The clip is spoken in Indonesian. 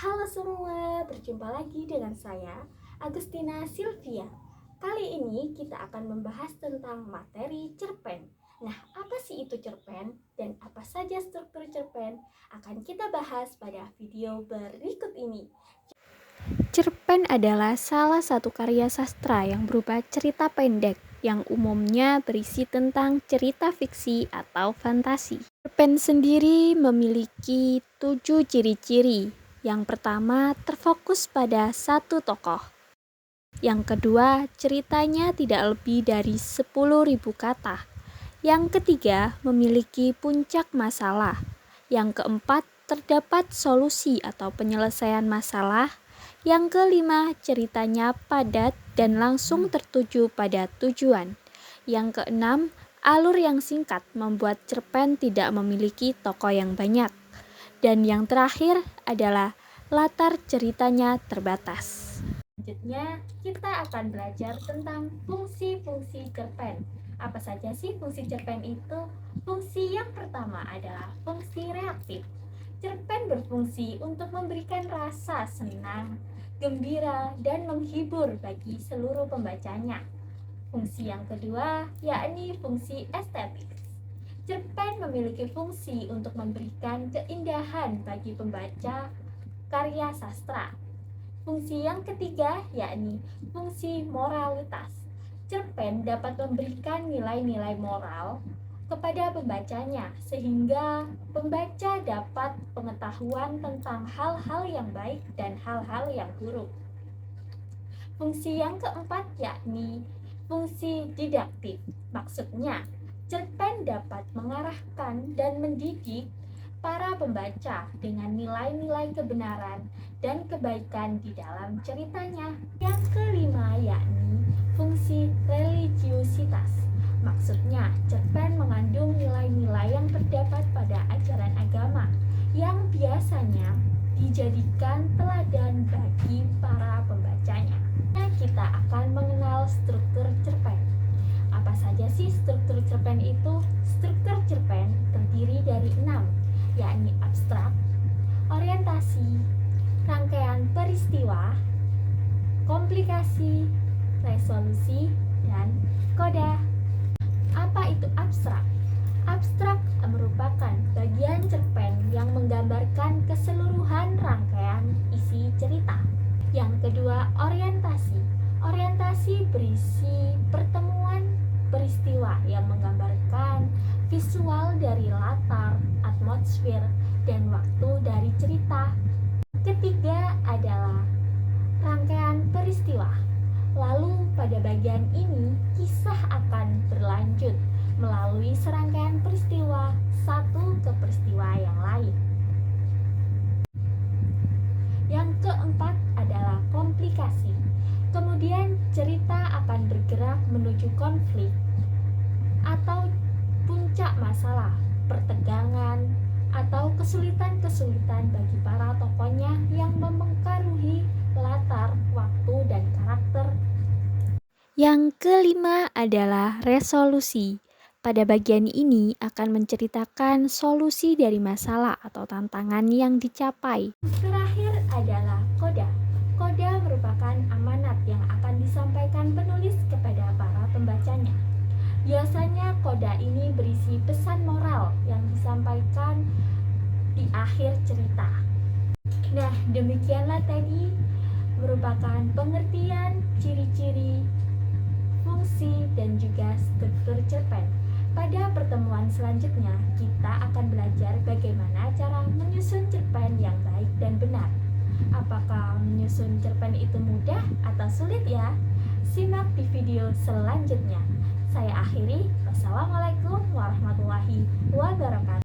Halo semua, berjumpa lagi dengan saya, Agustina Sylvia. Kali ini kita akan membahas tentang materi cerpen. Nah, apa sih itu cerpen dan apa saja struktur cerpen akan kita bahas pada video berikut ini. Cerpen adalah salah satu karya sastra yang berupa cerita pendek yang umumnya berisi tentang cerita fiksi atau fantasi. Cerpen sendiri memiliki 7 ciri-ciri. Yang pertama, terfokus pada satu tokoh. Yang kedua, ceritanya tidak lebih dari 10.000 kata. Yang ketiga, memiliki puncak masalah. Yang keempat, terdapat solusi atau penyelesaian masalah. Yang kelima, ceritanya padat dan langsung tertuju pada tujuan. Yang keenam, alur yang singkat membuat cerpen tidak memiliki tokoh yang banyak. Dan yang terakhir adalah latar ceritanya terbatas. Selanjutnya, kita akan belajar tentang fungsi-fungsi cerpen. Apa saja sih fungsi cerpen itu? Fungsi yang pertama adalah fungsi reaktif. Cerpen berfungsi untuk memberikan rasa senang, gembira, dan menghibur bagi seluruh pembacanya. Fungsi yang kedua yakni fungsi estetik. Cerpen memiliki fungsi untuk memberikan keindahan bagi pembaca karya sastra. Fungsi yang ketiga yakni fungsi moralitas. Cerpen dapat memberikan nilai-nilai moral kepada pembacanya sehingga pembaca dapat pengetahuan tentang hal-hal yang baik dan hal-hal yang buruk. Fungsi yang keempat yakni fungsi didaktik. Maksudnya, cerpen dapat mengarahkan dan mendidik para pembaca dengan nilai-nilai kebenaran dan kebaikan di dalam ceritanya. Yang kelima yakni fungsi religiusitas. Maksudnya, cerpen mengandung nilai-nilai yang terdapat pada ajaran agama yang biasanya dijadikan teladan bagi para pembacanya. Nah, kita akan mengenal struktur cerpen. Apa saja sih struktur cerpen itu? Struktur cerpen terdiri dari 6, yakni abstrak, orientasi, rangkaian peristiwa, komplikasi, resolusi, dan koda. Apa itu abstrak? Abstrak merupakan bagian cerpen yang menggambarkan keseluruhan rangkaian isi cerita. Yang kedua, orientasi. Orientasi berisi pertemuan peristiwa yang menggambarkan visual dari latar, atmosfer, dan waktu dari cerita. Ketiga adalah rangkaian peristiwa. Lalu pada bagian ini kisah akan berlanjut melalui serangkaian peristiwa satu ke peristiwa yang lain. Yang keempat adalah komplikasi. Kemudian cerita akan bergerak menuju konflik atau puncak masalah, pertegangan, atau kesulitan-kesulitan bagi para tokohnya yang mempengaruhi latar, waktu, dan karakter. Yang kelima adalah resolusi. Pada bagian ini akan menceritakan solusi dari masalah atau tantangan yang dicapai. Terakhir adalah koda. Koda merupakan amanat yang akan disampaikan penulis kepada para pembacanya. Biasanya koda ini berisi pesan moral yang disampaikan di akhir cerita. Nah, demikianlah tadi merupakan pengertian ciri-ciri, fungsi, dan juga struktur cerpen. Pada pertemuan selanjutnya, kita akan belajar bagaimana cara menyusun cerpen yang baik dan benar. Apakah menyusun cerpen itu mudah atau sulit ya? Simak di video selanjutnya. Saya akhiri. Wassalamualaikum warahmatullahi wabarakatuh.